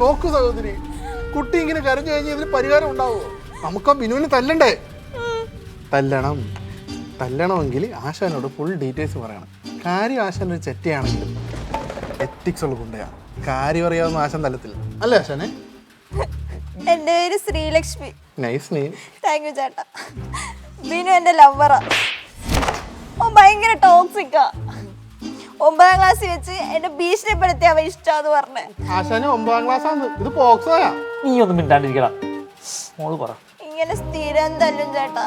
നോക്കൂ സഹോദരി, കുട്ടി ഇങ്ങനെ കരഞ്ഞു കഴിഞ്ഞാൽ ഇതിന് പരിഹാരം ഉണ്ടാവുമോ? നമുക്ക് ആ ബിനുവിനെ തല്ലണ്ടേ? തല്ലണമെങ്കിൽ ആശാനോട് ഫുൾ ഡീറ്റെയിൽസ് പറയണം. കാര്യം ആശാനൊരു ചെറ്റയാണെങ്കിലും എത്തിക്സ് ഉള്ള കൊണ്ടയാണ്. കാര്യം അറിയാവുന്ന ആശാൻ തല്ലത്തില്ല, അല്ലേ ആശാനെ? എന്റെ പേര് Sreelakshmi. Nice name. Thank you ചേട്ടാ. ബിനു എന്റെ ലവറാ. ഓൻ ഭയങ്കര ടോക്സിക്കാ. 9ാം ക്ലാസ്സിൽ വെച്ച് എന്നെ ഭീഷണിപ്പെടുത്തി അവൻ ഇഷ്ടാന്ന് പറഞ്ഞേ. ആശാന് 9ാം ക്ലാസ്സാണ്, ഇത് പോക്സോയാ. നീ ഒന്നും മിണ്ടാണ്ടിരിക്കടാ, മോള് പറ. ഇങ്ങനെ സ്ഥിരം തല്ലും ചേട്ടാ.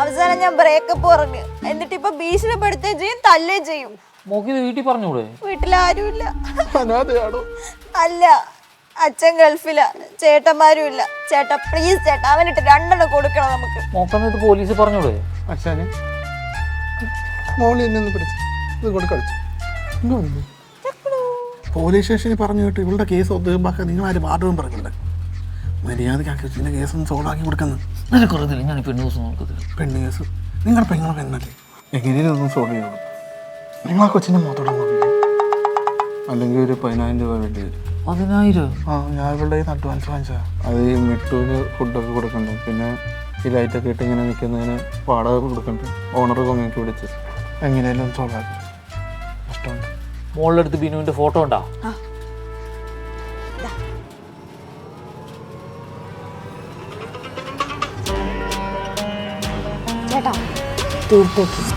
അവസാനം ഞാൻ ബ്രേക്കപ്പ് പറഞ്ഞു. എന്നിട്ട് ഇപ്പൊ ഭീഷണിപ്പെടുത്തുകയും ചെയ്യും, തല്ലുകയും ചെയ്യും. മോക്ക് ഇത് വീട്ടിൽ പറഞ്ഞൂടെ? വീട്ടിലാരുമില്ല. അനാഥയാണോ? അല്ല, അച്ഛൻ ഗൾഫില, ചേട്ടന്മാരും ഇല്ല. ചേട്ടാ പ്ലീസ് ചേട്ടാ, അവനിട്ട് 2 കൊടുക്കണം നമുക്ക്. മോക്കെന്ന് ഇത് പോലീസ് പറഞ്ഞൂടെ? ആശാന് മോളി എന്നെ ഒന്ന് പിടിച്ച് ഇത് കൊണ്ട് കളിച്ചു. പോലീസ് സ്റ്റേഷനിൽ പറഞ്ഞു കേട്ട് ഇവളുടെ കേസ് ഒത്തുമ്പാക്കാൻ നിങ്ങളാരും വാർഡും പറഞ്ഞില്ല. മര്യാദക്കാക്കി ഇതിൻ്റെ കേസൊന്ന് സോൾവ് ആക്കി കൊടുക്കുന്നത്. നിനക്കറിയത്തില്ല, ഞാൻ പെണ്ണ് ദിവസം നോക്കത്തില്ല. പെണ്ണ് കേസ് നിങ്ങളുടെ പെങ്ങളെ പെണ്ണല്ലേ, എങ്ങനെയും ഒന്നും സോൾവ് ചെയ്യണം. നിങ്ങൾ ആ കൊച്ചിൻ്റെ മുഖത്തോടെ നോക്കില്ലേ, അല്ലെങ്കിൽ ഒരു 10,000 രൂപ വേണ്ടി വരും. 10,000? ഞാൻ ഇവളുടെ അഡ്വാൻസ് വാങ്ങിച്ചാൽ അത് ഈ മെട്രോന് ഫുഡൊക്കെ കൊടുക്കണ്ടേ, പിന്നെ ഈ ലൈറ്റൊക്കെ ഇട്ട് ഇങ്ങനെ നിൽക്കുന്നതിന് വാടക കൊടുക്കണ്ടേ. ഓണർ കൊങ്ങിട്ട് വിളിച്ച് എങ്ങനെയാലും സോൾവ് ആക്കി. കഷ്ടമുണ്ട്. മോളുടെ അടുത്ത് ബിനുവിന്റെ ഫോട്ടോ ഉണ്ടാ? ചേട്ടാ തീർച്ചയായിട്ടും